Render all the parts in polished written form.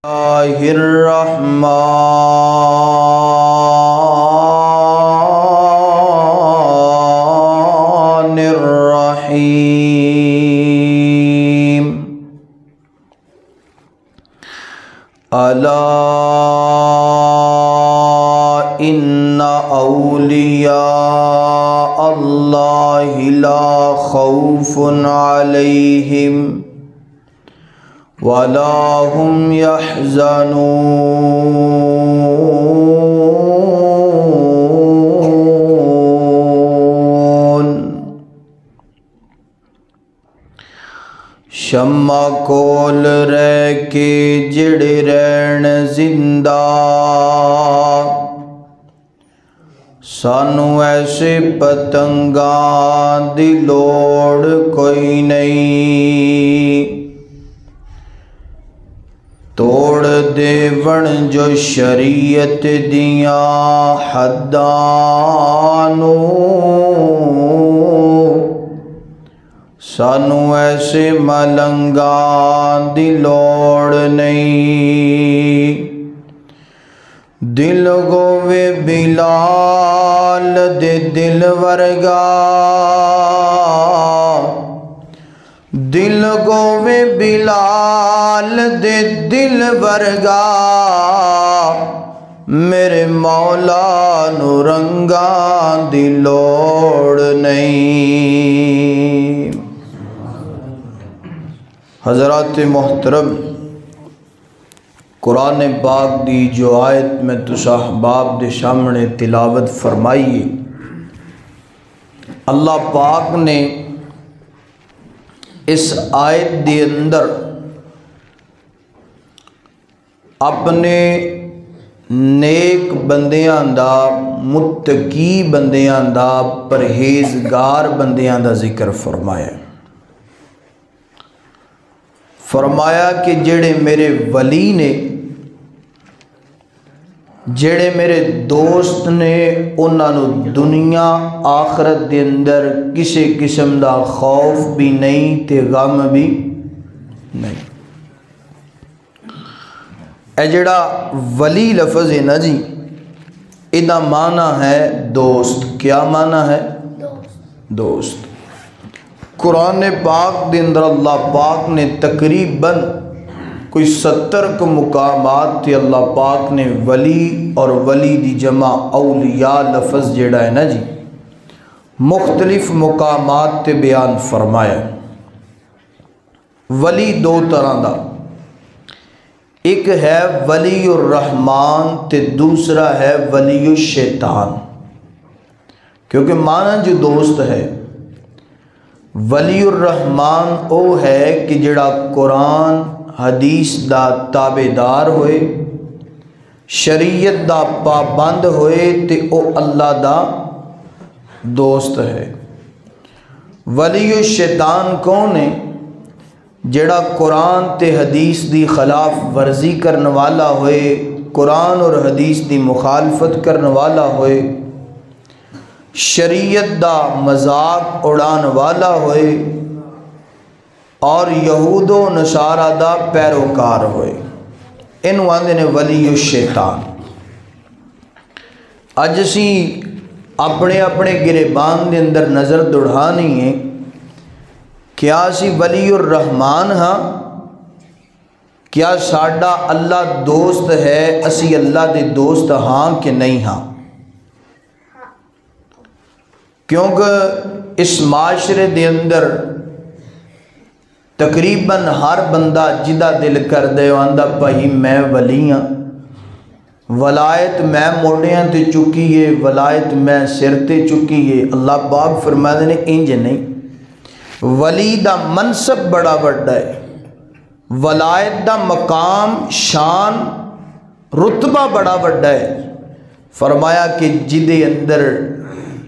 الرحمن الرحیم الا ان اولیاء اللہ لا خوف علیہم ولا هم يحزنون۔ شمع کول رہ کے جڑ رہن زندہ، سانو ایسے پتنگاں دی لوڑ کوئی نہیں، توڑ دیون جو شریعت دیاں حدانو، سانو ایسے ملنگاں دی لوڑ نہیں۔ دل گوے بلال دے دل ورگا، دل گوے بلال دے دل ورگا، میرے مولا نو رنگاں دی لوڑ نہیں۔ حضرات محترم، قرآن پاک دی جو آیت میں تسا احباب دے سامنے تلاوت فرمائی، اللہ پاک نے اس آیت دے اندر اپنے نیک بندیاں دا، متقی بندیاں دا، پرہیزگار بندیاں دا ذکر فرمایا۔ فرمایا کہ جڑے میرے ولی نے، جڑے میرے دوست نے، انہاں نو دنیا آخرت دے اندر کسی قسم دا خوف بھی نہیں تے غم بھی نہیں۔ اے جڑا ولی لفظ ہے نا جی، ایدہ معنی ہے دوست۔ کیا معنی ہے؟ دوست۔ قرآن پاک دے اندر اللہ پاک نے تقریباً کوئی 70 کو مقامات تے اللہ پاک نے ولی اور ولی دی جمع اولیاء لفظ جڑا ہے نا جی، مختلف مقامات تے بیان فرمایا۔ ولی دو طرح دا، ایک ہے ولی الرحمن تے دوسرا ہے ولی الشیطان، کیونکہ معنی جو دوست ہے، ولی الرحمن او ہے کہ جڑا قرآن حدیث دا تابعدار ہوئے، شریعت دا پابند ہوئے تے او اللہ دا دوست ہے۔ ولی الشیطان کون ہے؟ جڑا قرآن تے حدیث دی خلاف ورزی کرنے والا ہوئے، قرآن اور حدیث دی مخالفت کرنے والا ہوئے، شریعت دا مذاق اڑان والا ہوئے اور یہود و نصارہ دا پیروکار ہوئے، انہوں آندے نے ولی الشیطان۔ اج اسی اپنے اپنے گریبان دے اندر نظر دوڑھانی ہے، کیا اسی ولی الرحمن ہاں؟ کیا ساڈا اللہ دوست ہے؟ اسی اللہ دے دوست ہاں کہ نہیں ہاں؟ کیونکہ اس معاشرے دے اندر تقریباً ہر بندہ جدہ دل کر دے آندہ بھائی میں ولی ہاں، ولایت میں موڑیاں تے چکی ہے، ولایت میں سر تے چکی ہے۔ اللہ پاک فرماتے نے انج نہیں، ولی دا منصب بڑا بڑا ہے، ولایت دا مقام، شان، رتبہ بڑا بڑا ہے۔ فرمایا کہ جدے اندر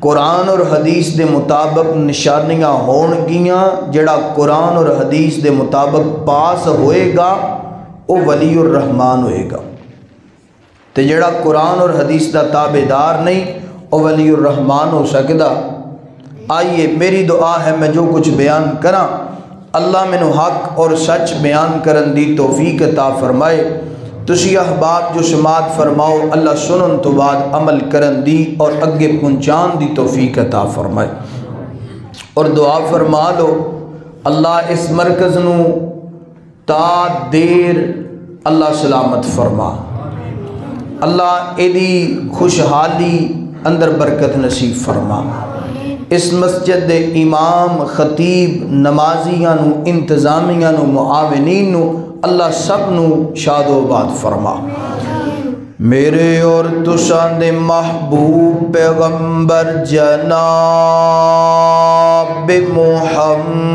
قرآن اور حدیث دے مطابق نشانیاں ہون گیاں، جڑا قرآن اور حدیث دے مطابق پاس ہوئے گا وہ ولی الرحمن ہوئے گا، تے جڑا قرآن اور حدیث دا تابعدار نہیں وہ ولی الرحمن ہو سکدا۔ آئیے میری دعا ہے میں جو کچھ بیان کراں اللہ میں نو حق اور سچ بیان کرن دی توفیق عطا فرمائے۔ تسی احباب جو سماعت فرماؤ اللہ سنن تو بعد عمل کرن دی اور اگے پہنچان دی توفیق عطا فرمائے، اور دعا فرما لو اللہ اس مرکز نو تا دیر اللہ سلامت فرما، اللہ ایدی خوشحالی اندر برکت نصیب فرما، اس مسجد دے امام خطیب نمازیاں نو انتظامیاں نو معاونین نو اللہ سب نو شاد و باد فرما۔ میرے اور تساں دے محبوب پیغمبر جناب محمد،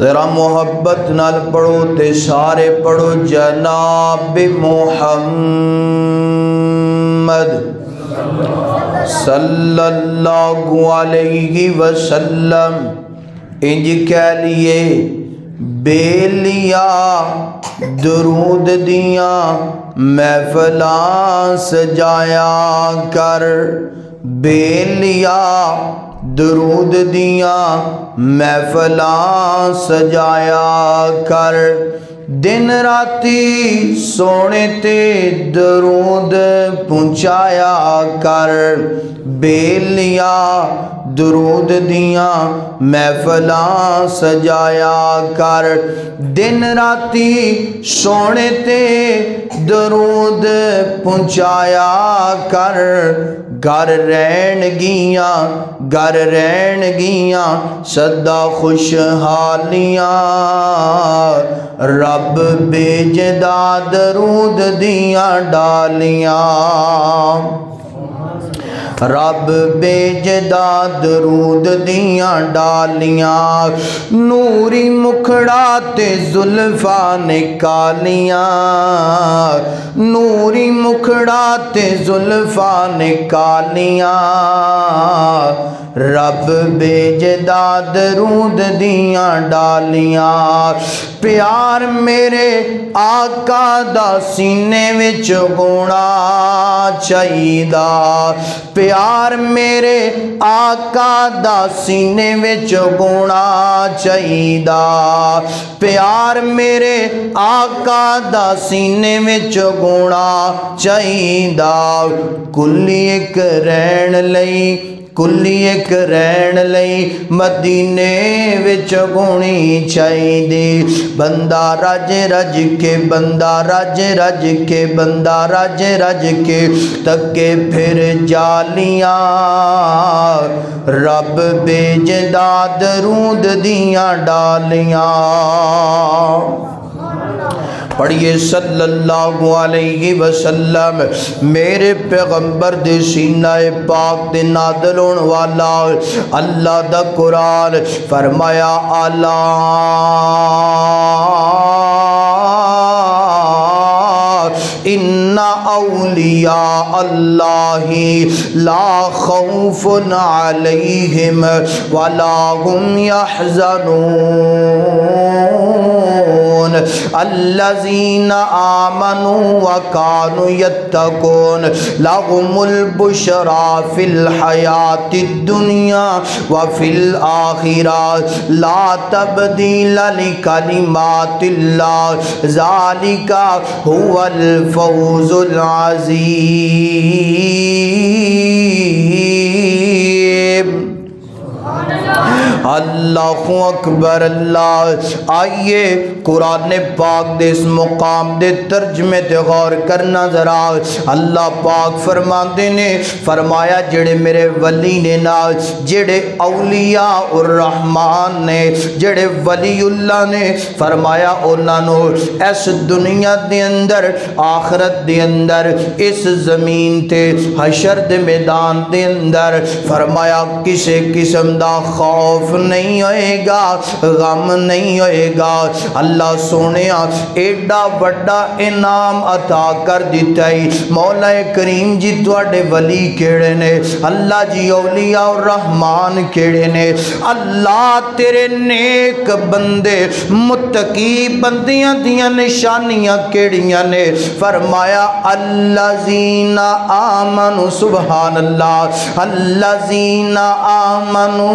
ذرا محبت نال پڑھو تے سارے پڑھو جناب محمد صلی اللہ علیہ وسلم۔ انج کہہ لیے بے لیا درود دیاں محفلاں سجایا کر، بے لیا درود دیاں محفلاں سجایا کر، دن راتی سونے تے درود پہنچایا کر، بے لیا درود دیاں محفلاں سجایا کر، دن راتی سونے تے درود پہنچایا کر، گھر رہن گیاں سدا خوشحالیاں، رب بھیجدا درود دیاں ڈالیاں، رب بھیجدا درود دیاں ڈالیاں، نوری مکھڑا تے زلفاں نکالیاں، نوری مکھڑا تے زلفاں نکالیاں، رب بھیجدا درود دیاں ڈالیاں، پیار میرے آقا دا سینے وچ ہونا چاہیدا، پیار میرے آقا دا سینے وچ ہونا چاہیدا، پیار میرے آقا دا سینے وچ ہونا چاہیدا، کلی ایک رہن لئی کلی ایک رہن لئی مدینے وچ ہونی چاہیدی، بندہ رج رج کے بندہ رج رج کے بندہ رج رج کے تکے پھر جالیاں، رب بھیجدا درود دیاں ڈالیاں، پڑھیے صلی اللہ علیہ وسلم۔ میرے پیغمبر دے سینہ پاک دے نازل ہون والا اللہ دا قرآن فرمایا الا ان اولیاء اللہ لا خوف علیہم ولا هم يحزنون الذین آمنوا وکانوا یتقون لهم البشرى فی الحیاة الدنیا وفی الآخرة لا تبدیل لکلمات اللہ ذالک هو الفوز العظیم۔ اللہ اکبر اللہ۔ آئیے قرآن پاک دے اس مقام دے ترجمے تے غور کرنا ذرا۔ اللہ پاک فرماندے نے فرمایا جڑے میرے ولی نے نال جڑے اولیاء الرحمن نے جڑے ولی اللہ نے فرمایا انہاں نو اس دنیا دے اندر آخرت دے اندر اس زمین تے حشر دے میدان دے اندر فرمایا کسے قسم دا خوف نہیں ہوئے گا، غم نہیں ہوئے گا۔ اللہ سونیا ایڈا بڑا انعام عطا کر دیتا ہے۔ مولا کریم جی تواڈے ولی کیڑے نے؟ اللہ جی اولیاء الرحمن کیڑے نے؟ اللہ تیرے نیک بندے متقی بندیاں دیاں نشانیاں کیڑیاں نے؟ فرمایا الذین آمنوا، سبحان اللہ، الذین آمنوا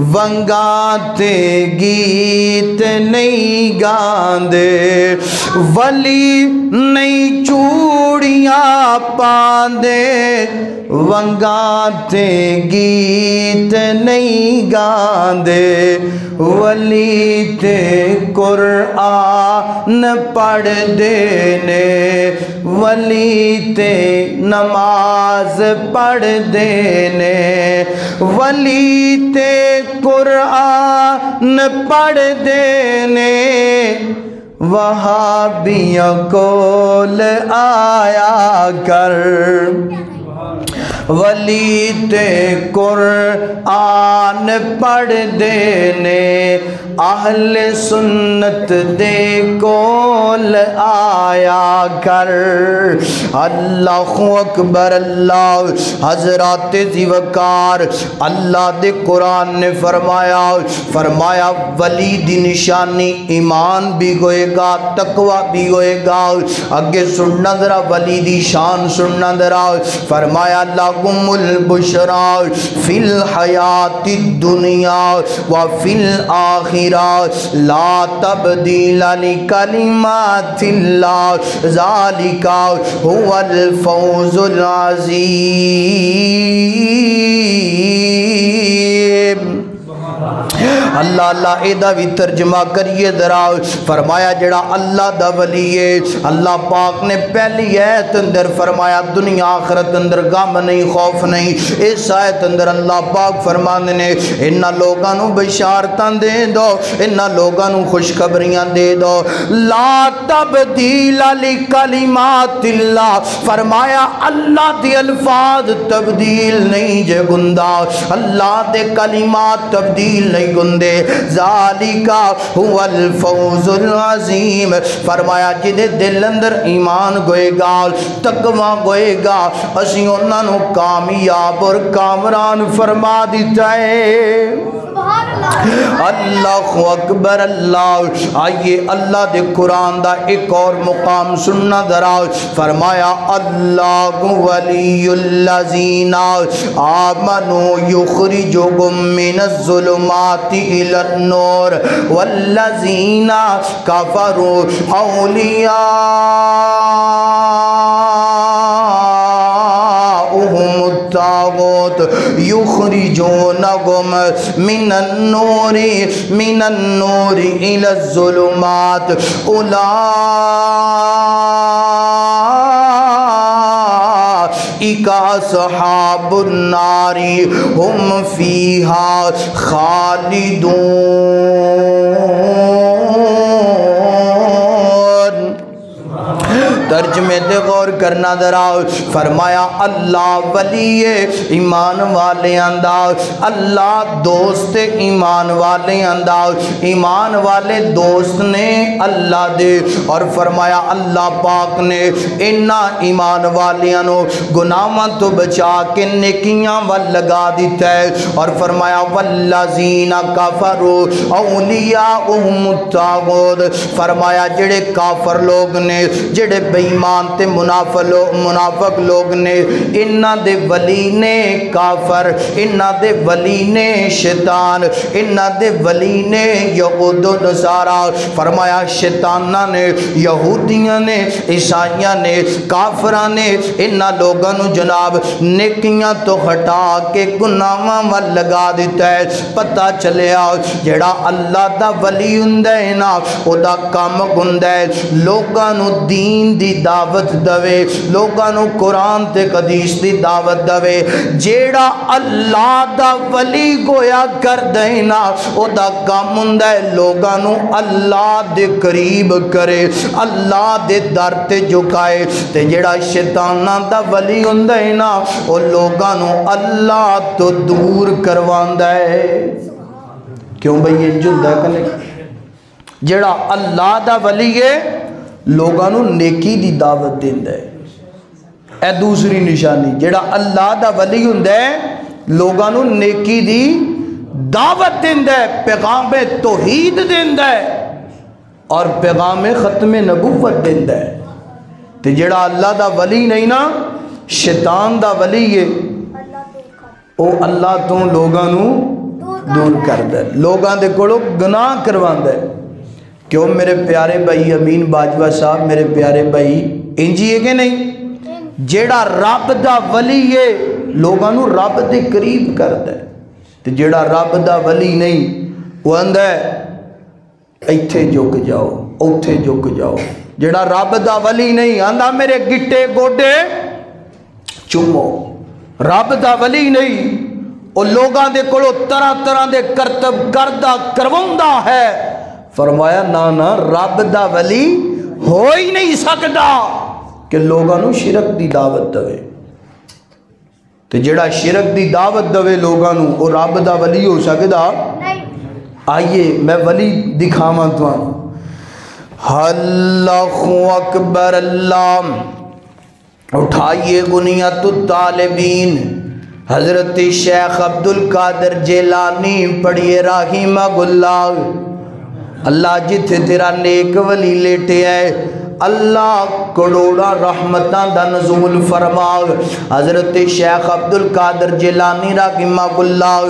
ونگاتے گیت نہیں گاندے ولی نہیں چوڑیاں پاندے ونگاتے گیت نہیں گاندے ولی تے قرآن پڑھ دینے ولی تے نماز پڑھ دینے ولی تے قرآن پڑھ دینے وہابیوں کول آیا کر ولی تے قرآن پڑھ دینے اہل سنت دے کول آیا کر اللہ اکبر اللہ حضرات زیوکار اللہ دے قرآن نے فرمایا ولی دی نشانی ایمان بھی ہوئے گا تقوی بھی ہوئے گا اگے سننا ذرا ولی دی شان سننا ذرا فرمایا لَهُمُ الْبُشْرَى فِي الْحَيَاةِ الدُّنْيَا وَفِي الْآخِرَةِ لَا تَبْدِيلَ لِكَلِمَاتِ اللَّهِ ذَلِكَ هُوَ الْفَوْزُ الْعَظِيمُ اللہ اللہ ایدہ بھی ترجمہ کریے ذرا فرمایا جڑا اللہ دا ولی ہے اللہ پاک نے پہلی آیت اندر فرمایا دنیا آخرت اندر غم نہیں خوف نہیں اس آیت اندر اللہ پاک فرمانے نے انہا لوگانوں بشارتاں دے دو انہا لوگانوں خوشخبریاں دے دو لا تبدیل لکلمات اللہ فرمایا اللہ دی الفاظ تبدیل نہیں جے گندہ اللہ دے کلمات تبدیل نہیں گندے ذالکا هو الفوز العظیم فرمایا جدے دل اندر ایمان گوئے گا تقوی گوئے گا اسی انہاں نو کامیاب اور کامران فرما دیتا ہے اللہ اکبر اللہ آئیے اللہ دے قرآن دا ایک اور مقام سننا ذرا فرمایا اللہ ولی الذین آمنوا یخرجهم من الظلمات الى النور والذین کفروا اولیاءهم الطاغوت یخرجونهم من النور الى الظلمات اولئک اصحاب النار هم فیہا خالدون ترجمے دے غور کرنا ذرا فرمایا اللہ ولی ایمان والے انداز اللہ دوست ایمان والے انداز ایمان والے دوست نے اللہ دے اور فرمایا اللہ پاک نے انہا ایمان والیاں گناہاں تو بچا کے نیکیاں وال لگا دیتا ہے اور فرمایا والذین کفروا اولیاءهم الطاغوت فرمایا جڑے کافر لوگ نے جڑے ایمان تے منافق لوگ نے انہاں دے ولی نے کافر انہاں دے ولی نے شیطان انہاں دے ولی نے یہود و نصارہ فرمایا شیطانہ نے یہودیاں نے عیسائیاں نے کافراں نے انہاں لوگاں نو جناب نیکیاں تو ہٹا کے گناہاں وال لگا دیتا ہے پتہ چلیا جڑا اللہ دا ولی ہوندا ہے نا او دا کام ہوندا ہے لوگاں نو دین دی دعوت دوے لوگاں نو قرآن تے حدیث دی دعوت دوے جیڑا اللہ دا ولی گویا کر دینا او دا کام ہوندا ہے لوگاں نو اللہ دے قریب کرے اللہ دے در تے جھکائے تے جیڑا شیطاناں دا ولی ہوندا ہے نا او لوگاں نو اللہ تو دور کرواندا ہے کیوں بھئی یہ جھندا کنے جیڑا اللہ دا ولی ہے لوگاں نو نیکی دی دعوت دیندا ہے اے دوسری نشانی جڑا اللہ دا ولی ہوندا ہے لوگاں نو نیکی دی دعوت دیندا ہے پیغام توحید دیندا ہے اور پیغام ختم نبوت دیندا ہے تے جڑا اللہ دا ولی نہیں نا شیطان دا ولی ہے او اللہ تو لوگاں نو دور کرد ہے، لوگاں دے کولو گناہ کرواند ہے۔ کیوں میرے پیارے بھائی امین باجوہ صاحب، میرے پیارے بھائی انجی ہے کہ نہیں؟ جیڑا رب دا ولی ہے لوگاں نو رب دے قریب کرد ہے، تے جیڑا رب دا ولی نہیں وہ آندا ہے ایتھے جھک جاؤ اوتھے جھک جاؤ۔ جیڑا رب دا ولی نہیں آندا میرے گٹے گوڈے چومو۔ رب دا ولی نہیں وہ لوگاں دے کولو طرح طرح دے کرتب کردہ کروندہ ہے۔ فرمایا نا رب دا ولی ہو ہی نہیں سکتا کہ لوگاں نو شرک دی دعوت دوے، تے جڑا شرک دی دعوت دوے لوگاں نو وہ رب دا ولی ہو سکتا؟ آئیے میں ولی دکھاواں تانوں۔ اللہ اکبر، اللہ اٹھائیے غنیت الطالبین، حضرت شیخ عبدالقادر جیلانی پڑھیے رحمہ اللہ۔ اللہ جتھے تیرا نیک ولی لیٹے ہے اللہ کروڑا رحمتاں دا نزول فرما۔ حضرت شیخ عبدالقادر جیلانی رحمہ اللہ،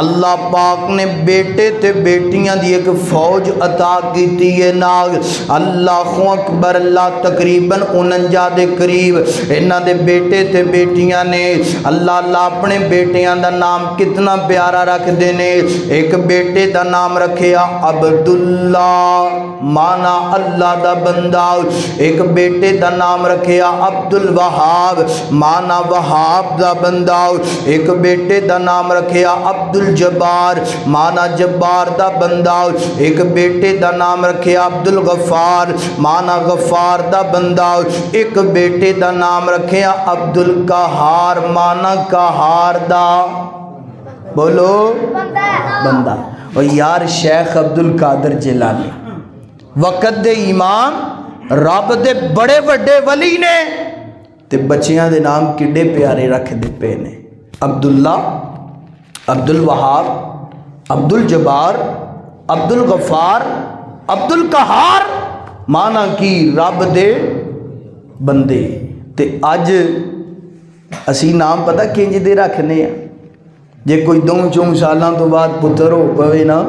اللہ پاک نے بیٹے تے بیٹیاں دی ایک فوج عطا کیتی ہے ناگ۔ اللہ اکبر، اللہ تقریباً 49 دے قریب انہاں دے بیٹے تے بیٹیاں نے۔ اللہ اپنے بیٹیاں دا نام کتنا پیارا رکھ دینے۔ ایک بیٹے دا نام رکھیا عبداللہ، مانا اللہ دا بندہ۔ ایک بیٹے دا نام رکھیا عبدالوہاب، مانا وہاب دا بندہ۔ ایک بیٹے دا نام رکھیا عبدالجبار، مانا جبار دا بندہ۔ ایک بیٹے دا نام رکھیا عبدالغفار، مانا غفار دا بندہ۔ ایک بیٹے دا نام رکھیا عبدالقہار، مانا قہار دا بولو بندہ۔ اور یار شیخ عبدالقادر جیلانی وقت دے امام رب دے بڑے وڈے ولی نے، تے بچیاں دے نام کڈے پیارے رکھ دے پے نے۔ عبداللہ، عبدالوہاب، عبدالجبار، عبدالغفار، عبدالقہار، مانا کی رب دے بندے۔ تے اج اسی نام پتہ کنج دے رکھنے ہیں؟ جے کوئی 2-4 سالاں تو بعد پتر ہو پوے نا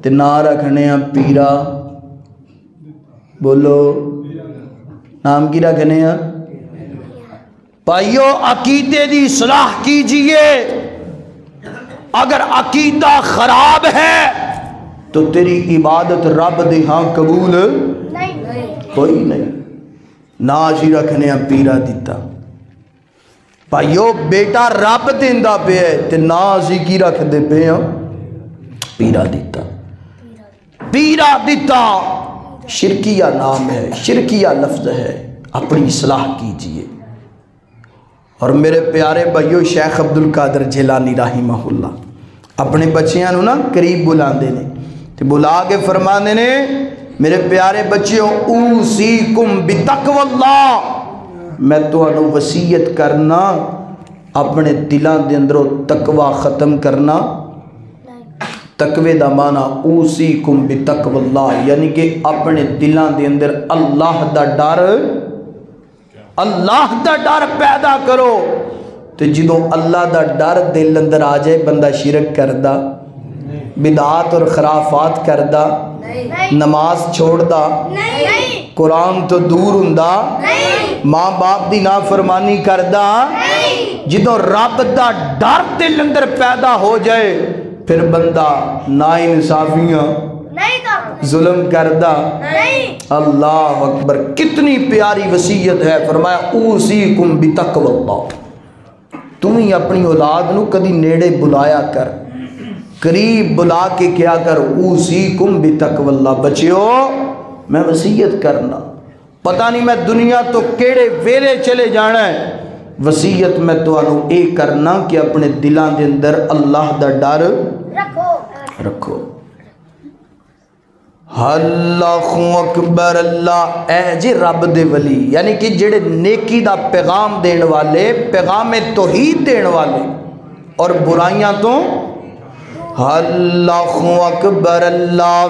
تے نا رکھنے ہیں پیرا، بولو نام کی رکھنے ہیں؟ بھائیو عقیدے دی اصلاح کیجئے، اگر عقیدہ خراب ہے تو تیری عبادت رب دے ہاں قبول کوئی نہیں۔ نا اسی رکھنے ہیں پیرا دیتا۔ بھائیو بیٹا رب دیندہ پہ ہے تے نا اسی کی رکھ دے پہ ہیں پیرا دیتا۔ پیرا دیتا شرکیہ نام ہے، شرکیہ لفظ ہے، اپنی اصلاح کیجئے۔ اور میرے پیارے بھائیو شیخ عبدالقادر جیلانی رحمہ اللہ اپنے بچیاں نو نا قریب بلاندے نے تے بلا کے فرماندے نے میرے پیارے بچیوں اوصیکم بتقوی اللہ، میں تانوں وصیت کرنا اپنے دلاں دے اندروں تقوی ختم کرنا۔ تقوی دا معنی اوصیکم بتقوی اللہ، یعنی کہ اپنے دلاں دے اندر اللہ دا ڈر پیدا کرو۔ تو جدوں اللہ دا ڈر دل اندر آ جائے بندہ شرک کردہ، بدعات اور خرافات کردہ، نماز چھوڑدہ، قرآن تو دور ہندہ، ماں باپ دی نافرمانی کردہ۔ جدوں رب دا ڈر دل اندر پیدا ہو جائے پھر بندہ نا انصافیاں ظلم کردہ۔ اللہ اکبر، کتنی پیاری وصیت ہے۔ فرمایا اوصیکم بتقوی اللہ، تم ہی اپنی اولاد نو کدی نیڑے بلایا کر، قریب بلا کے کیا کر، اوصیکم بتقوی اللہ۔ بچیو میں وصیت کرنا، پتہ نہیں میں دنیا تو کیڑے ویلے چلے جانا ہے، وصیت میں تو انہوں اے کرنا کہ اپنے دلان دے اندر اللہ دا ڈر رکھو۔ اللہ اکبر، اللہ اے جی رب دے ولی، یعنی کہ جڑے نیکی دا پیغام دین والے، پیغام توحید دین والے اور برائیاں تو۔ اللہ اکبر، اللہ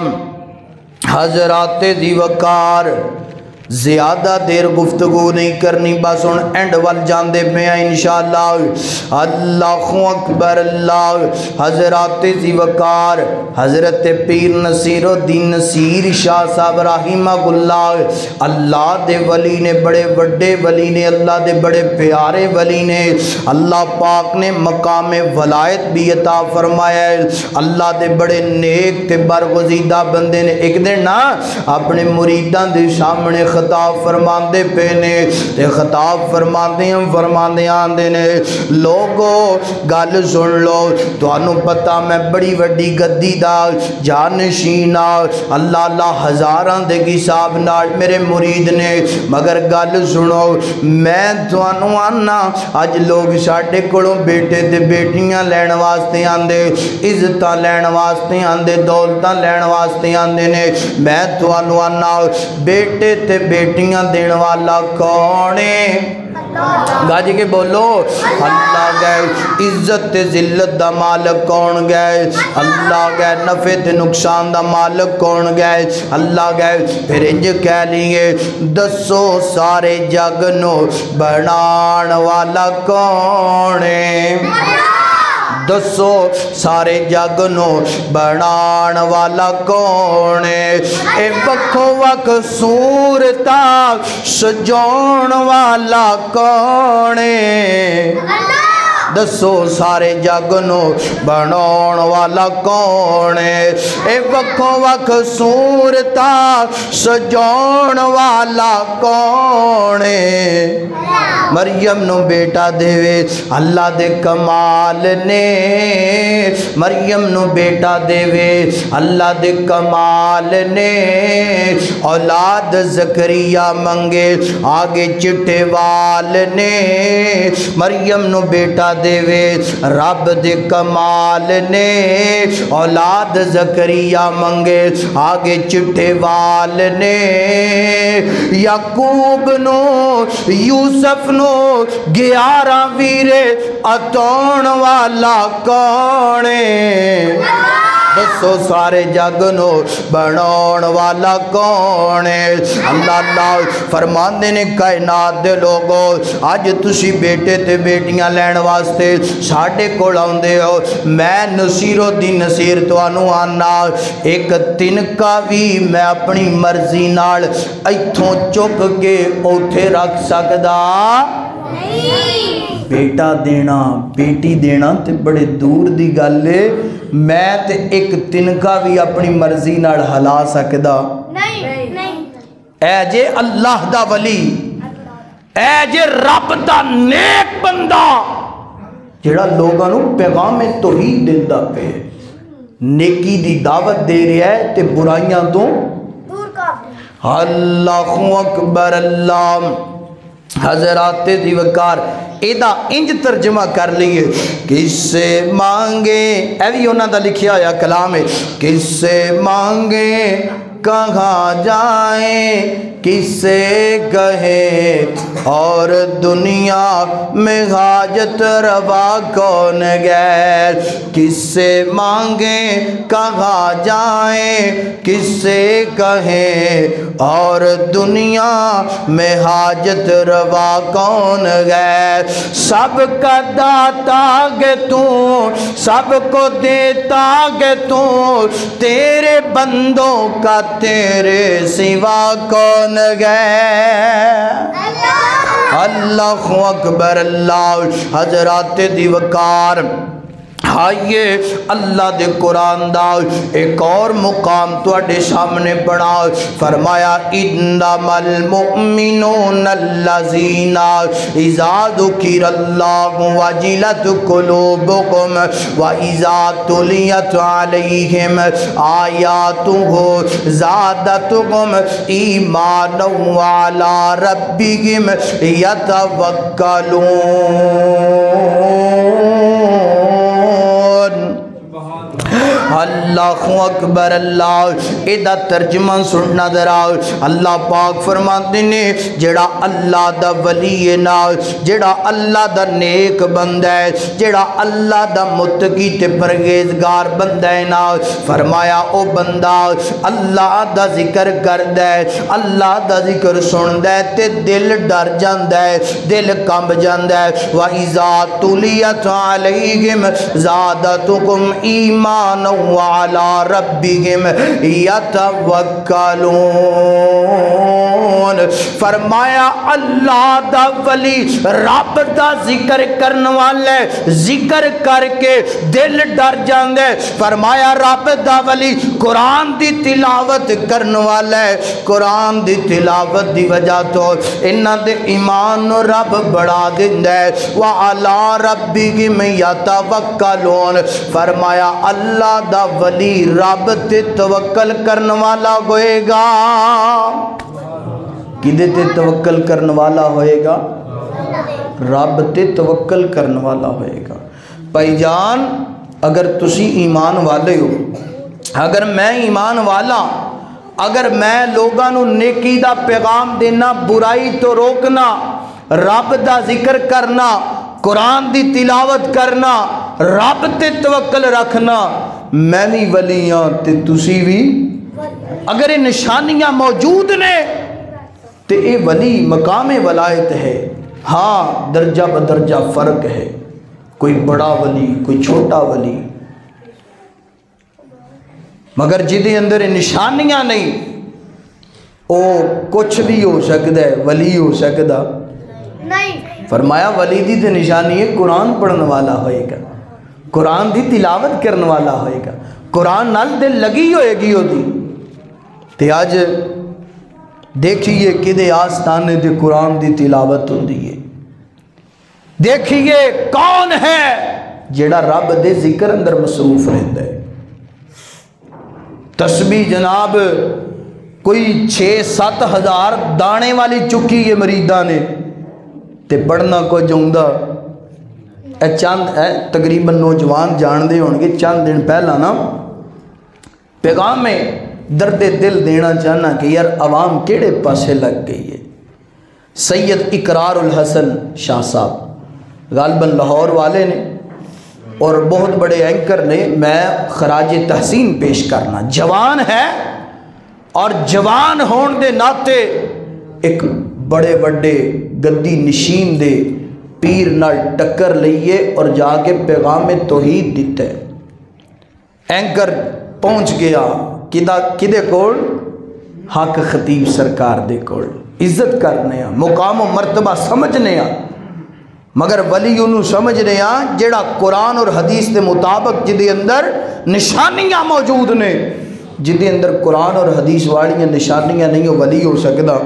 حضرات دی وقار زیادہ دیر گفتگو نہیں کرنی، بس ہن اینڈ وال جاندے پے ہیں انشاءاللہ۔ اللہ اکبر اللہ۔ حضرات ذی وقار حضرت پیر نصیر الدین نصیر شاہ صاحب رحمہ اللہ، اللہ دے ولی نے، بڑے وڈے ولی نے، اللہ دے بڑے پیارے ولی نے، اللہ پاک نے مقام ولایت بھی عطا فرمایا ہے۔ اللہ دے بڑے نیک تے برگزیدہ بندے نے ایک دن نا اپنے مریداں دے سامنے خطاب فرماندے پے نے، تے خطاب فرماندے آندے نے، لوگو گل سن لو، تانوں پتہ میں بڑی وڈی گدی دا جانشین اللہ اللہ ہزاراں دے حساب نال میرے مرید نے، مگر گل سنو میں تانوں آنا اج لوگ ساڈے کولوں بیٹے تے بیٹیاں لین واسطے آندے، عزتاں لین واسطے آندے، دولتاں لین واسطے آندے نے، میں تانوں آنا بیٹے تے بیٹیاں دین والا کون ہے؟ گاج کے بولو اللہ گئے۔ عزت تے ذلت دا مالک کون گئے؟ اللہ گئے۔ نفع تے نقصان دا مالک کون گئے؟ اللہ گئے۔ پھر انج کہہ لیے دسو سارے جگ نو بنان والا کون ہے؟ دسو سارے جگ نو بنان والا کون ہے؟ اے وکھو وکھ صورتاں سجاؤن والا کون ہے؟ دسو سارے جگ نو بناؤن والا کون ہے؟ اے وکھو وکھ صورتاں سجاؤن والا کون ہے؟ مریم نو بیٹا دے اللہ دے کمال نے، مریم نو بیٹا دے اللہ دے کمال نے، اولاد زکریا منگے آگے چٹے وال نے، مریم نو بیٹا دے رب دے کمال نے، اولاد زکریا منگے آگے چٹے وال نے، یعقوب نو یوسف نو 11 ویرے اتون والا کون ہے؟ دسو سارے جگ نو بناؤن والا کون ہے؟ اللہ اللہ فرماندے نے کائنات دے لوگو آج تسی بیٹے تے بیٹیاں لین واسطے ساڈے کول آندے ہو، میں نصیر الدین نصیر تانوں آنا ایک تنکا بھی میں اپنی مرضی نال ایتھوں چک کے اوتھے رکھ سکدا بیٹا دینا بیٹی دینا تے بڑے دور دی گل ہے، میں تے ایک تنکا بھی اپنی مرضی نال ہلا سکدا اے جے اللہ دا ولی، اے جے رب دا نیک بندہ جڑا لوگاں نو پیغام توحید دیندا پے، نیکی دی دعوت دے رہا ہے تے برائیاں تو دور کر دے۔ اللہ اکبر اللہ۔ حضرات دی وقار ایدہ انج ترجمہ کر لیے، کس سے مانگے، اے بھی انہاں دا لکھیا ہویا کلام ہے، کس سے مانگے کہاں جائیں، کس سے کہیں اور دنیا میں حاجت روا کون غیر، کس سے مانگیں کہاں جائیں، کس سے کہیں اور دنیا میں حاجت روا کون غیر، سب کا داتا گے تو، سب کو دیتا گے تو، تیرے بندوں کا تیرے سوا کون گئے۔ اللہ اکبر اللہ۔ حضرات دی وقار آئیے اللہ دے قرآن دا ایک اور مقام توڑے سامنے پڑھا، فرمایا انما المؤمنون الذین اذا ذکر اللہ وجلت قلوبهم واذا تلیت علیہم آیاتہ زادتهم ایمانا وعلی ربهم یتوکلون۔ اللہ اکبر اللہ ایدہ ترجمہ سننا ذرا اللہ پاک فرماتے نے جڑا اللہ دا ولی ہے نا جڑا اللہ دا نیک بندہ ہے جڑا اللہ دا متقی تے پرہیزگار بندہ ہے نا فرمایا او بندہ اللہ دا ذکر کردا ہے اللہ دا ذکر سندا ہے تے دل ڈر جاندا ہے دل کمب جاندا ہے وَإِذَا تُلِيَتْ عَلَيْهِمْ زَادَتْهُمْ إِيمَانًا وَعَلَىٰ رَبِّهِمْ يَتَوَكَّلُونَ فرمایا اللہ دا ولی رب دا ذکر کرن والے ذکر کر کے دل ڈر جاندے فرمایا رب دا ولی قرآن دی تلاوت کرن والے قرآن دی تلاوت دی وجہ تو انہاں دے ایمان نو رب بڑھا دیندا ہے وَعَلَىٰ رَبِّهِمْ يَتَوَكَّلُونَ فرمایا اللہ دا ولی رب تے توکل کرن والا ہوئے گا کدے تے توکل کرن والا ہوئے گا رب تے توکل کرن والا ہوئے گا بھائی جان اگر تسی ایمان والے ہو اگر میں ایمان والا اگر میں لوگاں نو نیکی دا پیغام دینا برائی تو روکنا رب دا ذکر کرنا قرآن دی تلاوت کرنا رب تے توکل رکھنا میں بھی ولی ہاں تے تسی بھی اگر یہ نشانیاں موجود نے تے اے ولی مقام ولایت ہے ہاں درجہ بدرجہ فرق ہے کوئی بڑا ولی کوئی چھوٹا ولی مگر جدے اندر نشانیاں نہیں او کچھ بھی ہو سکتا ہے ولی ہو سکتا نہیں فرمایا ولی دی تے نشانی ہے قرآن پڑھن والا ہوئے گا قرآن دی تلاوت کرن والا ہوئے گا قرآن نال دل لگی ہوئے گی ہو دی تے آج دیکھئے کدے آستانے دے قرآن دی تلاوت ہوں دیئے دیکھئے کون ہے جیڑا رب دے ذکر اندر مصروف رہتا ہے تسبیح جناب کوئی 6-7 ہزار دانے والی چکی ہے مریدہ نے تے پڑھنا کو جاؤں چند تقریباً نوجوان جان دے ہونگے چند دن پہلا نا پیغام میں درد دل دینا چاہنا کہ یار عوام کیڑے پاسے لگ گئی ہے سید اقرار الحسن شاہ صاحب غالباً لاہور والے نے اور بہت بڑے اینکر نے میں خراج تحسین پیش کرنا جوان ہے اور جوان ہون دے ناتے ایک بڑے بڑے گدی نشین دے پیر نال ٹکر لئیے اور جا کے پیغام توحید دیتے اینکر پہنچ گیا کدے کول حق خطیب سرکار دے کول عزت کرنے ہیں مقام و مرتبہ سمجھنے ہیں مگر ولی انہوں سمجھنے ہیں جیڑا قرآن اور حدیث دے مطابق جدے اندر نشانیاں موجود نے جدے اندر قرآن اور حدیث والیاں نشانیاں نہیں ہو ولی ہو سکتا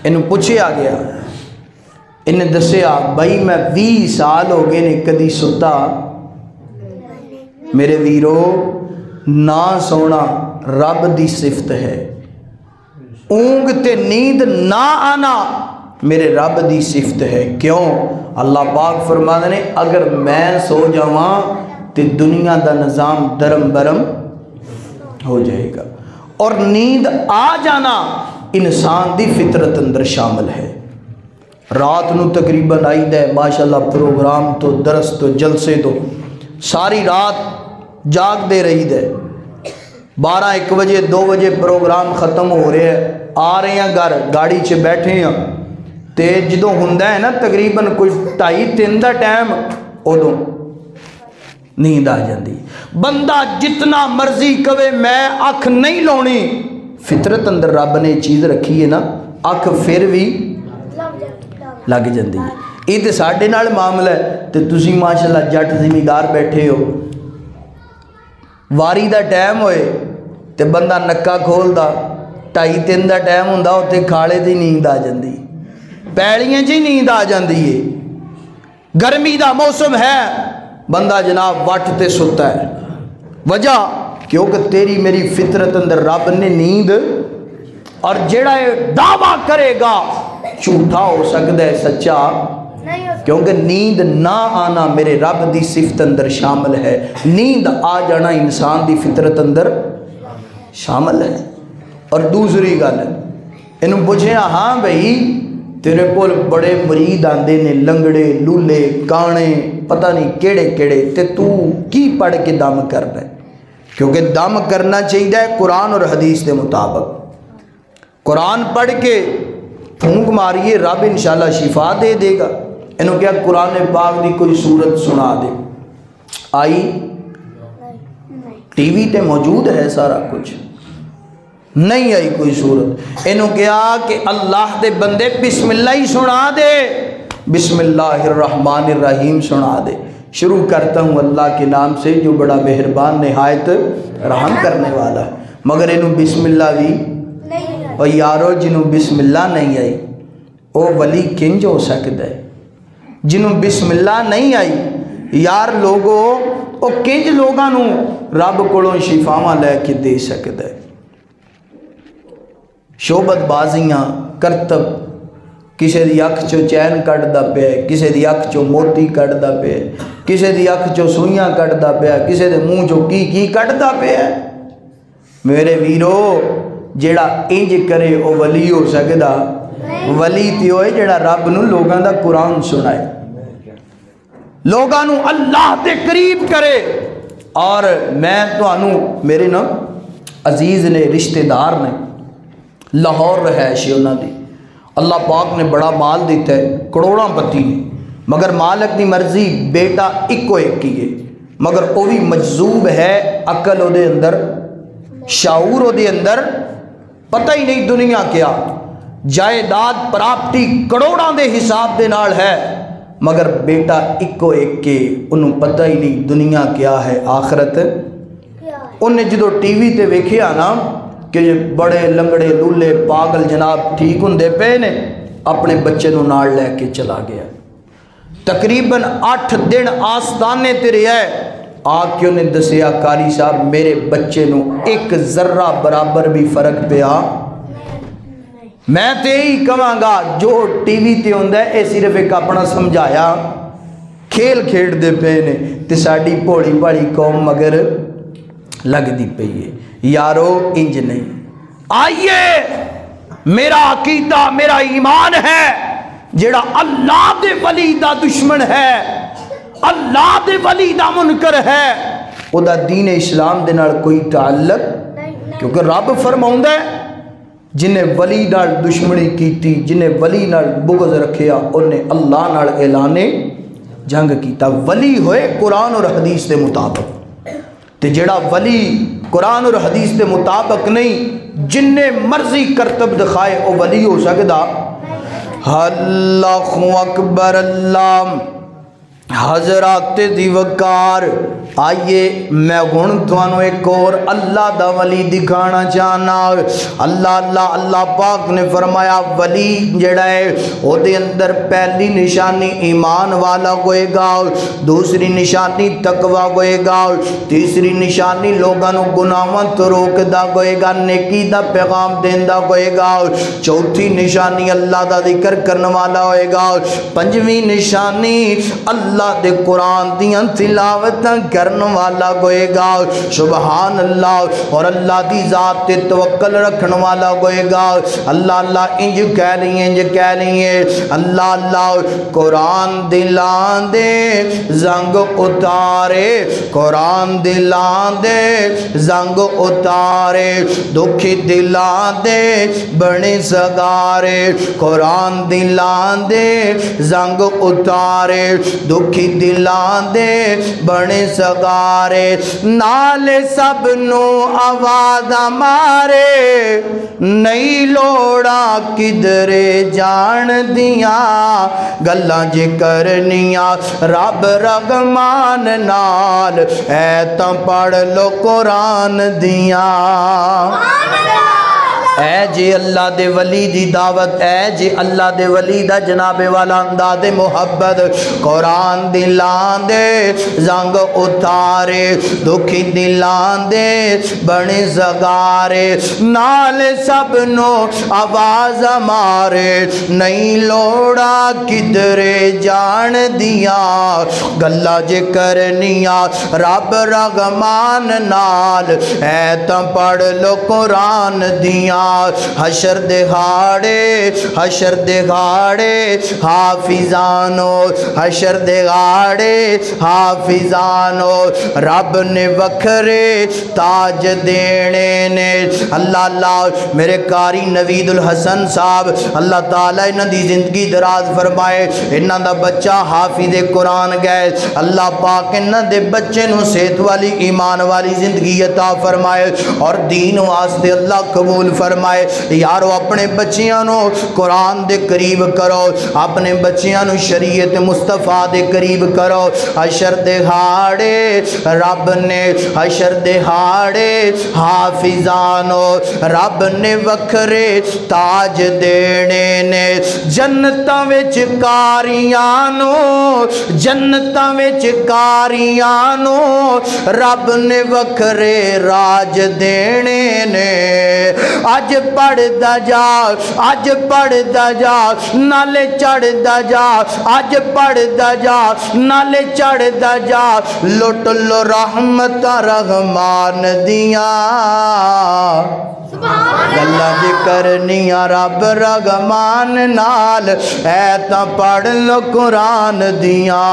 انہوں پوچھے آ گیا انہیں دسیا بھائی میں 20 سال ہو گئے نے کدی ستا میرے ویرو نہ سونا رب دی صفت ہے اونگ تے نیند نہ آنا میرے رب دی صفت ہے کیوں اللہ پاک فرماتے نے اگر میں سو جاواں تے دنیا دا نظام درم برم ہو جائے گا اور نیند آ جانا انسان دی فطرت اندر شامل ہے رات نو تقریباً آئی دے ماشاءاللہ پروگرام تو درس تو جلسے تو ساری رات جاگ دے رہی دے 12-1 بجے 2 بجے پروگرام ختم ہو رہے ہیں آ رہے ہیں گھر گاڑی چ بیٹھے ہیں تے جدوں ہوندا ہے نا تقریباً کوئی 2:30-3 دا ٹائم ادوں نیند آ جاندی بندہ جتنا مرضی کہے میں اکھ نہیں لونی فطرت اندر رب نے چیز رکھی ہے نا اکھ پھر بھی لگ جاندی ہے یہ تو ساڈے نال معاملہ ہے تے تسی ماشاءاللہ جٹ زمیندار بیٹھے ہو واری دا ٹائم ہوئے تے بندہ نکا کھول دا 2:30-3 دا ٹائم ہوندا اوتے کھاڑے دی نیند آ جاندی پیڑیاں جی نیند آ جاندی ہے گرمی دا موسم ہے بندہ جناب وٹ تے ستا ہے وجہ کیونکہ تیری میری فطرت اندر رب نے نیند اور جیڑا یہ دعویٰ کرے گا جھوٹا ہو سکتا ہے سچا کیونکہ نیند نہ آنا میرے رب دی صفت اندر شامل ہے، نیند آ جانا انسان دی فطرت اندر شامل ہے۔ اور دوسری گل انہوں پوچھیں ہاں بھئی تیرے کول بڑے مرید آندے نے، لنگڑے لولے کانے پتہ نہیں کیڑے کیڑے، تے تو کی پڑھ کے دم کرنا ہے؟ کیونکہ دم کرنا چاہیے قرآن اور حدیث کے مطابق۔ قرآن پڑھ کے پھونک ماریے رب انشاءاللہ شفا دے دے گا۔ انہوں کیا قرآن پاک دی کوئی صورت سنا دے؟ آئی ٹی وی تے موجود ہے سارا کچھ، نہیں آئی کوئی صورت۔ انہوں کیا کہ اللہ دے بندے بسم اللہ ہی سنا دے، بسم اللہ الرحمن الرحیم سنا دے۔ شروع کرتا ہوں اللہ کے نام سے جو بڑا مہربان نہایت رحم کرنے والا ہے، مگر انہوں بسم اللہ بھی اور یارو جنہوں بسم اللہ نہیں آئی وہ ولی کنج ہو سکتا ہے؟ جنہوں بسم اللہ نہیں آئی یار لوگوں وہ کنج لوگوں رب کولوں شفاواں لے کے دے سکتا ہے؟ شعبت بازیاں کرتب، کسی دی اکھ چو چین کٹدا پیا، کسی دی اکھ چو موتی کٹدا پیا، کسی دی اکھ چو سوئیاں کٹدا پیا، کسی دے منہ چو کی کٹدا پیا۔ میرے ویرو جیڑا انج کرے او ولی ہو سکدا؟ ولی تے ہوئے جیڑا رب نو لوگاں دا قرآن سنائے، لوگاں نو اللہ دے قریب کرے۔ اور میں تانوں میرے نا عزیز نے رشتہ دار نے لاہور رہائش ہے انہاں دی، اللہ پاک نے بڑا مال دیتا ہے، کروڑاں پتی نے، مگر مالک دی مرضی بیٹا ایکو ایک کی ہے، مگر وہ بھی مجذوب ہے، عقل او دے اندر، شعور او دے اندر، پتہ ہی نہیں دنیا کیا، جائیداد پراپرٹی کروڑاں دے حساب دے نال ہے، مگر بیٹا ایکو ایک کے، انہوں پتہ ہی نہیں دنیا کیا ہے، آخرت۔ انہیں جدو ٹی وی تے ویکھیا نا کہ بڑے لنگڑے لولے پاگل جناب ٹھیک ہوندے پے نے، اپنے بچے نو نال لے کے چلا گیا، تقریباً 8 دن آستانے تے رہا ہے، آ کے انہیں دسیا قاری صاحب میرے بچے نو ایک ذرہ برابر بھی فرق پیا۔ میں تے ہی کہاں گا جو ٹی وی تے ہوندہ ہے اے صرف ایک اپنا سمجھایا کھیل کھیڑ دے پے نے، تے ساڑی پوڑی پاڑی قوم مگر لگ دی پئی ہے۔ یارو انج نہیں، آئیے میرا عقیدہ میرا ایمان ہے جیڑا اللہ دے ولی دا دشمن ہے، اللہ دے ولی دا منکر ہے، او دا دین اسلام دے نال کوئی تعلق، کیونکہ رب فرماؤں ہے جنہیں ولی نال دشمنی کیتی، جنہیں ولی نال بغض رکھیا انہیں اللہ نال اعلان جنگ کیتا۔ ولی ہوئے قرآن اور حدیث دے مطابق، تے جڑا ولی قرآن اور حدیث دے مطابق نہیں جنہیں مرضی کرتب دکھائے او ولی ہو سکدا؟ اللہ اکبر، اللہ حضرات دی وقار۔ آئیے میں ہن تانوں ایک اور اللہ دا ولی دکھانا چاہنا۔ اللہ پاک نے فرمایا ولی جڑا ہے او دے اندر پہلی نشانی ایمان والا ہوئے گا، دوسری نشانی تقوی ہوئے گا، تیسری نشانی لوگاں نو گناہاں تو روکدا ہوئے گا، نیکی دا پیغام دیندا ہوئے گا، چوتھی نشانی اللہ دا ذکر کرنے والا ہوئے گا، پنجویں نشانی اللہ دے قرآن دیاں تلاوتاں کرنے والا ہوئے گا، سبحان اللہ، اور اللہ دی ذات تے توکل رکھنے والا ہوئے گا۔ اللہ انج کہہ لیے اللہ قرآن دلان دے زنگ اتارے، قرآن دلان دے زنگ اتارے، دکھی دلان دے بڑے سگارے، قرآن دلان دے زنگ اتارے، دکھی دلان دے بڑے سگارے، نالے سب نو آواز مارے، نہیں لوڑا کدرے جان دیاں، گلاں جے کرنیاں رب رغمان نال، اے تاں پڑھ لو قرآن دیاں، اے جے اللہ دے ولی دی دعوت، اے جے اللہ دے ولی دا جناب والا انداز محبت، قرآن دلان دے زنگ اتارے، دکھی دلان دے بڑے زگارے، نال سب نو آواز مارے، نہیں لوڑا کدرے جان دیا، گلہ جے کرنیا رب رغمان نال، اے تا پڑھ لو قرآن دیا، حشر دہاڑے حافظانو، حشر دہاڑے حافظانو، رب نے وکھرے تاج دینے نے، اللہ اللہ میرے قاری نوید الحسن صاحب اللہ تعالیٰ انہاں دی زندگی دراز فرمائے، انہاں دا بچہ حافظ قرآن گئے، اللہ پاک انہاں دے بچے نو صحت والی ایمان والی زندگی عطا فرمائے اور دین واسطے اللہ قبول فرمائے۔ یارو اپنے بچیاں نو قرآن دے قریب کرو، اپنے بچیاں نو شریعت مصطفیٰ دے قریب کرو، حشر دہاڑے رب نے، حشر دہاڑے حافظانو، رب نے وکھرے تاج دینے نے، جنتاں وچ کاریانو، جنتاں وچ کاریانو، رب نے وکھرے راج دینے نے، اج پڑھ دا جا، اج پڑھ دا جا، نالے چڑھ دا جا، اج پڑھ دا جا، نالے چڑھ دا جا، لٹ لو رحمت رحمان دیاں، گلہ جے کرنیا رب رغمان نال، اے تا پڑھ لو قرآن دیاں۔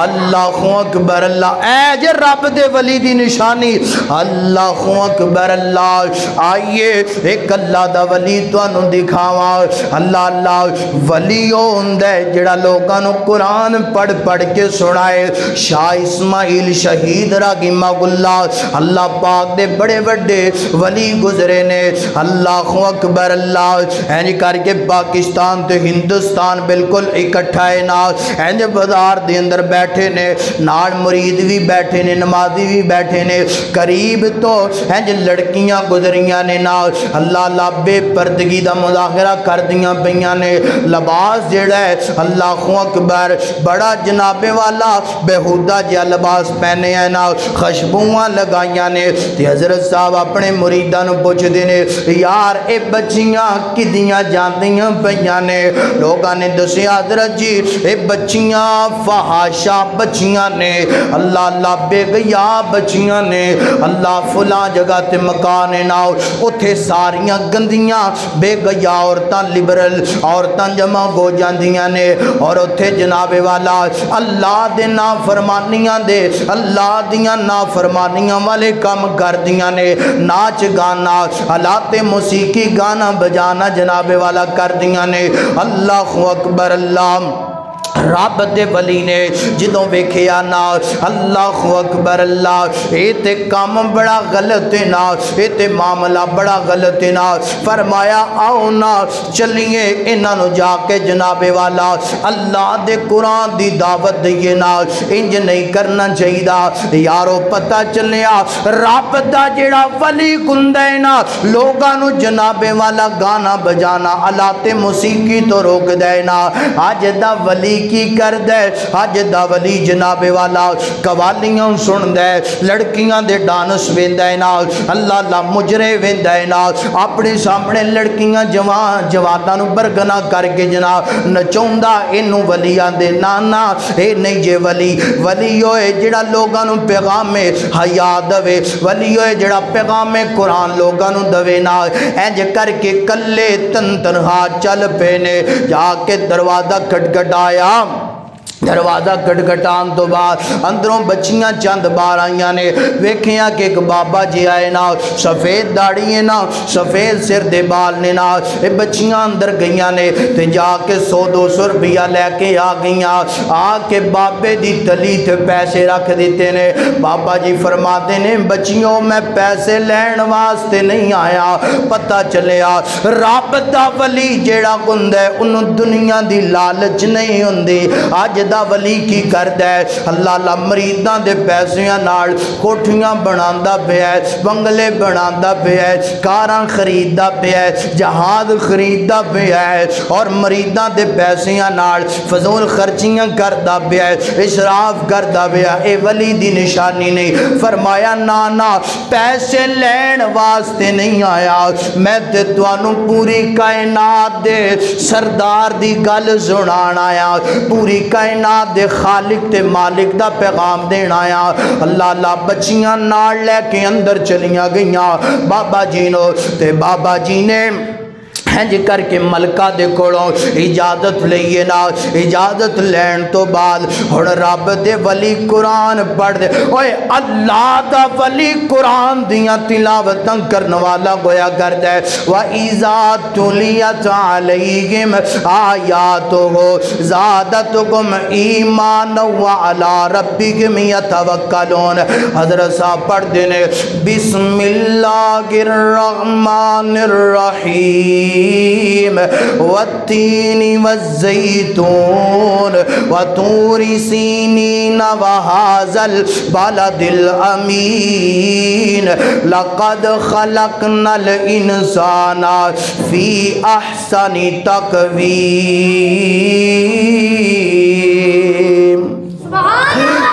اللہ اکبر اللہ، اے جے رب دے ولی دی نشانی، اللہ اکبر اللہ، آئیے ایک اللہ دا ولی تو انہوں دکھاوا، اللہ اللہ ولی ہوندے جڑا لوگانو قرآن پڑھ پڑھ کے سنائے، شاہ اسماعیل شہید رحمہ اللہ، اللہ پاک دے بڑے بڑے ولی گزرے نے، اللہ اکبر اللہ، اینجی کر کے پاکستان تے ہندوستان بالکل اکٹھائے نا، اینجی بازار دے اندر بیٹھے نے، نال مرید بھی بیٹھے نے، نمازی بھی بیٹھے نے، قریب تو اینجی لڑکیاں گزریاں نے نا، اللہ اللہ بے پردگی دا مظاہرہ کر دیاں پیاں نے، لباس جڑا ہے اللہ اکبر بڑا جناب والا بہودہ جیا لباس پہنے ہیں نا، خشبواں لگائیاں نے، تے حضرت صاحب اپنے مریدانو پوچھ دینے، یار اے بچیاں کدیاں جاندیاں پیاں نے، لوگاں نے دسے حضرت جی اے بچیاں فحاشا بچیاں نے، اللہ اللہ بے گیا بچیاں نے، اللہ فلاں جگہ تے مکان نا، اتھے ساریاں گندیاں بے گیا عورتاں لبرل عورتاں جمع گو جاندیاں نے، اور اتھے جناب والا اللہ دے نافرمانیاں دے، اللہ دیاں نافرمانیاں والے کام کر دیاں نے، ناچ گانا آلات موسیقی گانا بجانا جناب والا کر دیاں نے، اللہ اکبر اللہ، رب دے ولی نے جدوں ویکھیا نا، اللہ اکبر اللہ، اے تے کام بڑا غلط نا، اے تے معاملہ بڑا غلط نا، فرمایا آؤ نا چلیے انہاں نو جا کے جناب والا اللہ دے قرآن دی دعوت دیے نا، انج نہیں کرنا چاہیے یارو، پتہ چلیا رب دا جڑا ولی گندے نا، لوگاں نو جناب والا گانا بجانا آلات موسیقی تو روک دے نا، آج دا ولی کی کر دے، آج دا ولی جناب والا قوالیاں سن دے، لڑکیاں دے ڈانس ویندے نا، اللہ اللہ مجرے ویندے نا، اپنے سامنے لڑکیاں جواناں برگنا کر کے جناب نچوندا، اینو ولیاں دے نانا اے نہیں جے ولی، ولی ہوئے جڑا لوگاں نو پیغام حیا دوے، ولی ہوئے جڑا پیغام قرآن لوگاں نو دوے نا، اینج کر کے کلے تنہا چل پینے، جا کے دروازہ کھٹکھٹایا، دروازہ کھٹکھٹان تو بعد اندروں بچیاں چند بار آئیاں نے، ویکھیاں کہ ایک بابا جی آئے نا، سفید داڑھی ہے نا، سفید سر دے بال نے نا، اے بچیاں اندر گئیاں نے، تے جا کے 100-200 روپیہ لے کے آ گئیاں، آ کے بابے دی تلی تے پیسے رکھ دیتے نے، بابا جی فرماتے نے بچیوں میں پیسے لین واسطے نہیں آیا، پتہ چلیا رب دا ولی جیڑا گندے انہوں دنیا دی لالچ نہیں ہوندی، آج دا جڑا ولی کی کردا ہے اللہ اللہ مریداں دے پیسیاں نال کوٹھیاں بناندا پیا ہے بنگلے بناندا پیا ہے کاراں خریددا پیا ہے جہاز خریددا پیا ہے اور مریداں دے پیسیاں نال فضول خرچیاں کردا پیا ہے اسراف کردا پیا اے ولی دی نشانی نہیں فرمایا نا پیسے لین واسطے نہیں آیا میں تے تانوں پوری کائنات دے سردار دی گل سنان آیا پوری کائنات دے خالق تے مالک دا پیغام دین آیا اللہ اللہ بچیاں نال لے کے اندر چلیاں گئیاں بابا جی نو تے بابا جی نے ہنج کر کے ملکہ دے کولوں اجازت لئیے نا اجازت لین تو بعد ہن رب دے ولی قرآن پڑھ دے اوے اللہ دا ولی قرآن دیاں تلاوتاں کرن والا گویا کردا ہے وَإِذَا تُلِيَتْ عَلَيْهِمْ آيَاتُهُ زَادَتْهُمْ إِيمَانًا وَعَلَى رَبِّهِمْ يَتَوَكَّلُونَ حضرت صاحب پڑھ دینے بسم اللہ الرحمن الرحیم والتین والزیتون وطور سینین وهذا البلد الامین لقد خلقنا الانسان فی احسن تقویم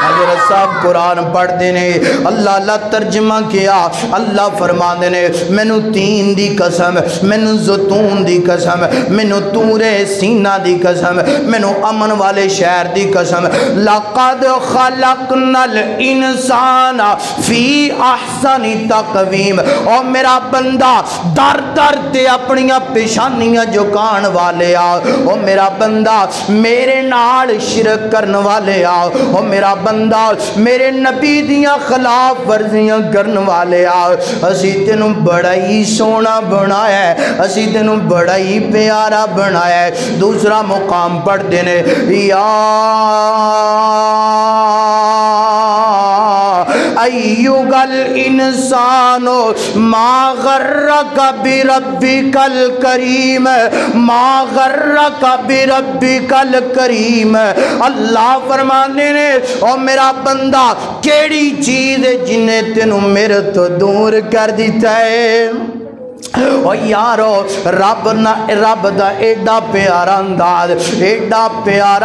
حضرت صاحب قرآن پڑھ دینے اللہ اللہ ترجمہ کیا اللہ فرما دینے مینو تین دی قسم مینو زیتون دی قسم مینو طور سینہ دی قسم مینو امن والے شہر دی قسم لقد خلقنا الانسان فی احسن تقویم اور میرا بندہ در در تے اپنیاں پیشانیاں جھکان والے آ اور میرا بندہ میرے نال شرک کرن والے آ اور میرا بندہ میرے نبی دیاں خلاف ورزیاں کرن والے آ اسی تینوں بڑا ہی سونا بنایا ہے اسی تینوں بڑا ہی پیارا بنایا ہے دوسرا مقام پڑھ دینے یا ایوگا الانسان ما غرک بربک الکریم ما غرک بربک الکریم اللہ فرمانے نے اور میرا بندہ کیڑی چیز ہے جنہیں تینوں میرے تو دور کر دیتا ہے اور یارو رب دا ایڈا پیارا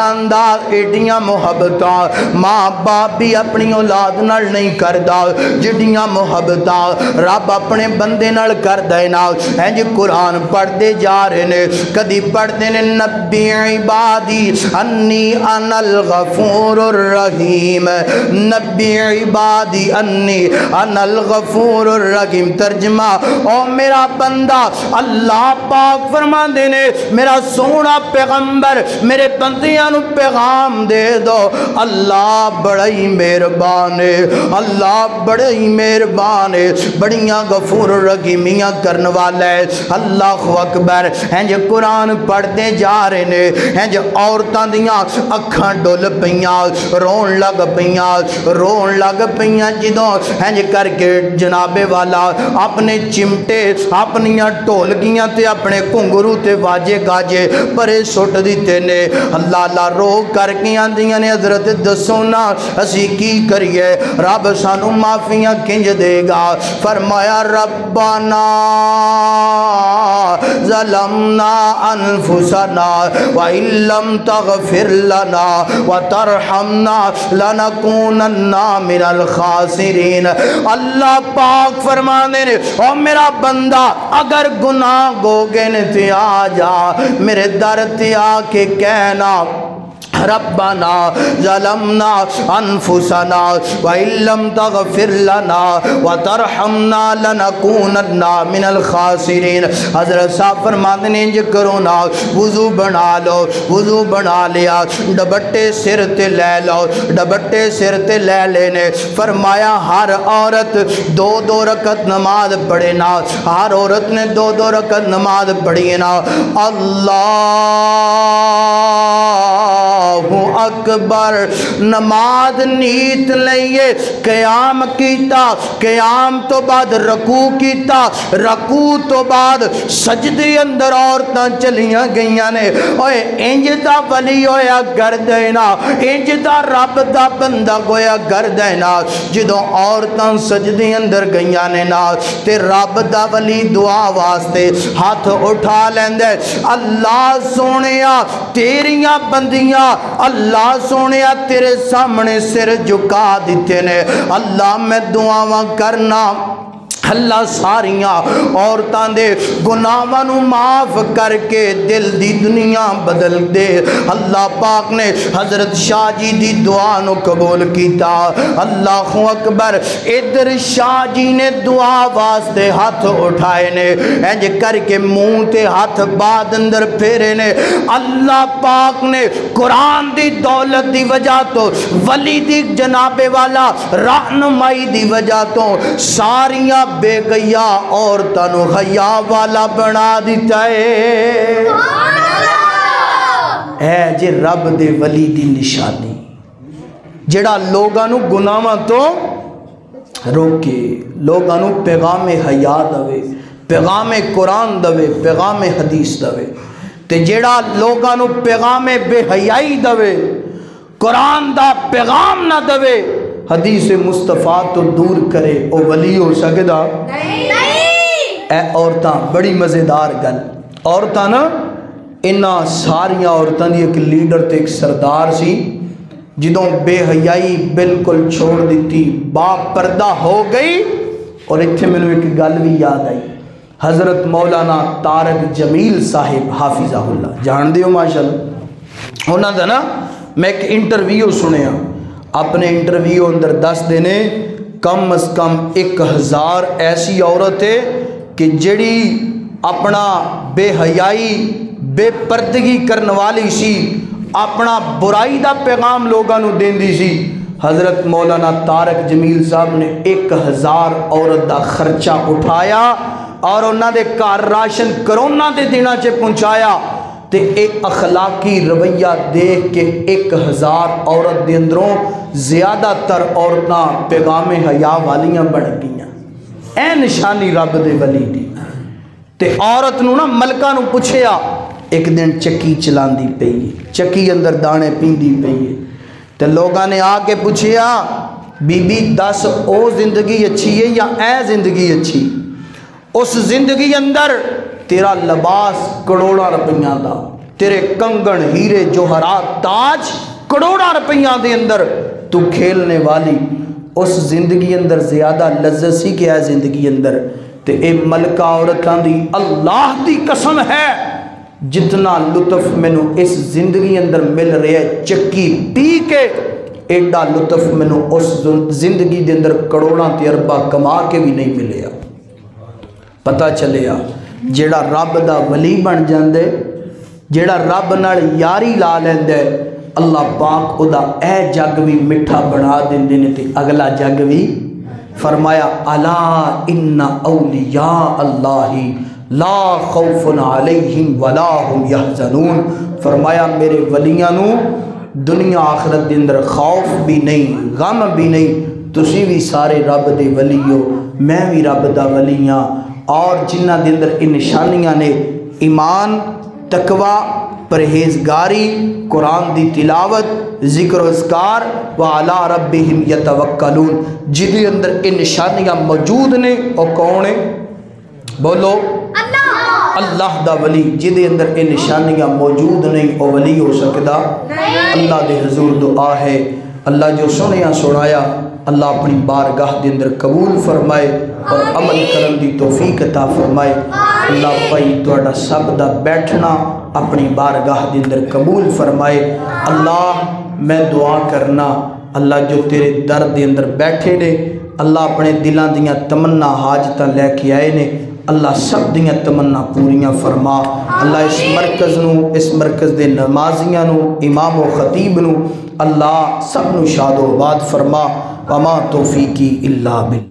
انداز ایڈیاں محبتاں ماں باپ بھی اپنی اولاد نال نہیں کردا جڑیاں محبتاں رب اپنے بندے نال کردا ہے نا ہیں جی قرآن پڑھ دے جا رہے نے کدی پڑھ دے نے نبی عبادی انی انا الغفور الرحیم نبی عبادی انی انا الغفور الرحیم ترجمہ او میرا بندہ اللہ پاک فرما دینے میرا سونا پیغمبر میرے بندیاں نو پیغام دے دو اللہ بڑا ہی مہربان ہے اللہ بڑا ہی مہربان ہے بڑیاں غفور رحیمیاں کرن والا ہے اللہ اکبر ہیں جو قرآن پڑھ دے جا رہے نے ہیں جو عورتاں دیاں اکھاں ڈول پیاں رون لگ پیاں جدوں ہیں جو کر کے جناب والا اپنے چمٹے اپنیاں ٹولگیاں تے اپنے کنگرو تے واجے گاجے پرے سٹ دیتے نے اللہ اللہ رو کر کے آندیاں نے حضرت دسونا اسی کی کریے رب سانو معافیاں کنج دے گا فرمایا ربنا ظلمنا انفسنا وَإِن لَّمْ تَغْفِرْ لَنَا وَتَرْحَمْنَا لَنَكُونَنَّ مِنَ الْخَاسِرِينَ اللہ پاک فرمانے نے اور میرا بندہ اگر گناہ گوگن تے آ جا میرے در تے آ کے کہنا ربنا ظلمنا انفسنا وَإِن لَّمْ تَغْفِرْ لَنَا وَتَرْحَمْنَا لَنَكُونَنَّ مِنَ الْخَاسِرِينَ حضرت صاحب فرماتے ہیں جو کرو نا وضو بنا لو وضو بنا لیا ڈبٹے سر تے لے لو ڈبٹے سر تے لے لینے فرمایا ہر عورت دو دو رکعت نماز پڑھے نا ہر عورت نے دو دو رکعت نماز پڑھی نا اللہ اللہ اکبر نماز نیت لئیے قیام کیتا قیام تو بعد رکوع کیتا رکوع تو بعد سجدے اندر عورتاں چلیاں گئیاں نے اوے انج دا ولی ہویا گر دینا انج دا رب دا بندہ گویا گر دینا جدوں عورتاں سجدے اندر گئیاں نے نا تے رب دا ولی دعا واسطے ہاتھ اٹھا لیندے اللہ سونیا تیریاں بندیاں اللہ سونیا تیرے سامنے سر جھکا دیتے نے اللہ میں دعاواں کرنا اللہ ساریاں عورتاں دے گناہاں نو معاف کر کے دل دی دنیا بدل دے اللہ پاک نے حضرت شاہ جی دی دعا نو قبول کیتا اللہ اکبر ادھر شاہ جی نے دعا واسطے ہاتھ اٹھائے نے انج کر کے منہ تے ہاتھ بعد اندر پھیرے نے اللہ پاک نے قرآن دی دولت دی وجہ تو ولی دی جناب والا رہنمائی دی وجہ تو ساریاں بے گیا عورتاں نو حیا والا بنا دیتا ہے اے جے رب دے ولی دی نشانی جڑا لوگاں نو گناہاں تو روکے لوگاں نو پیغام حیا دوے پیغام قرآن دوے پیغام حدیث دوے تے جڑا لوگاں نو پیغام بے حیائی دوے قرآن دا پیغام نہ دوے حدیث مصطفیٰ تو دور کرے او ولی ہو سکدا اے عورتاں بڑی مزیدار گل عورتاں نا انہاں ساریاں عورتاں دی ایک لیڈر تے ایک سردار سی جدوں بے حیائی بالکل چھوڑ دیتی با پردہ ہو گئی اور اتھے میں نے ایک گل بھی یاد آئی حضرت مولانا طارق جمیل صاحب حافظہ اللہ جان دیو ماشاءاللہ انہاں دا نا میں ایک انٹرویو سنیا اپنے انٹرویو اندر دس دینے کم از کم 1000 ایسی عورت ہے کہ جڑی اپنا بے حیائی بے پردگی کرنے والی سی اپنا برائی دا پیغام لوگاں نو دین دی سی حضرت مولانا طارق جمیل صاحب نے 1000 عورت دا خرچہ اٹھایا اور انہاں دے کار راشن کرونا دے دینا چے پہنچایا تے ایک اخلاقی رویہ دیکھ کے 1000 عورت دے اندروں زیادہ تر عورتاں پیغام حیا والیاں بن گئیاں اے نشانی رب دے ولی دی تے عورت نو نا ملکہ نو پوچھیا ایک دن چکی چلاندی پئی چکی اندر دانے پیندی پئی تے لوگاں نے آ کے پوچھیا بی بی دس او زندگی اچھی ہے یا اے زندگی اچھی اس زندگی اندر تیرا لباس کروڑاں روپیاں دا تیرے کنگن ہیرے جوہرات تاج کروڑاں روپیاں دے اندر تو کھیلنے والی اس زندگی اندر زیادہ لذت سی کہ ہے زندگی اندر تے اے ملکہ عورتاں دی اللہ دی قسم ہے جتنا لطف مینوں اس زندگی اندر مل رہے ہے چکی پی کے ایڈا لطف مینوں اس زندگی دے اندر کروڑاں تے ارباں کما کے بھی نہیں ملیا پتہ چلیا جیڑا رب دا ولی بن جاندے جیڑا رب نال یاری لا لیندے اللہ پاک او دا اے جگ بھی مٹھا بنا دیندے نے تے اگلا جگ بھی فرمایا الا ان اولیاء اللہ لا خوف علیہم ولا هم یحزنون فرمایا میرے ولیاں نو دنیا آخرت دے اندر خوف بھی نہیں غم بھی نہیں تسی بھی سارے رب دے ولی ہو میں بھی رب دا ولی ہاں اور جنہ دے اندر ان نشانیاں نے ایمان تقوی پرہیزگاری قرآن دی تلاوت ذکر و اذکار وعلی ربہم یتوکلون جدی اندر ان نشانیاں موجود نے اور کون ہے بولو اللہ دا ولی جدی اندر ان نشانیاں موجود نہیں او ولی ہو سکتا اللہ دے حضور دعا ہے اللہ جو سنیا سنایا اللہ اپنی بارگاہ دے اندر قبول فرمائے اور عمل کرن دی توفیق عطا فرمائے اللہ پائی توڑا سب دا بیٹھنا اپنی بارگاہ دے اندر قبول فرمائے اللہ میں دعا کرنا اللہ جو تیرے در دے اندر بیٹھے نے اللہ اپنے دلان دیاں تمنا حاجتاں لے کے آئے نے اللہ سب دیاں تمنا پوریاں فرما اللہ اس مرکز دے نمازیاں نو امام و خطیب نو اللہ سب نو شاد و آباد فرما وما توفیقی الا باللہ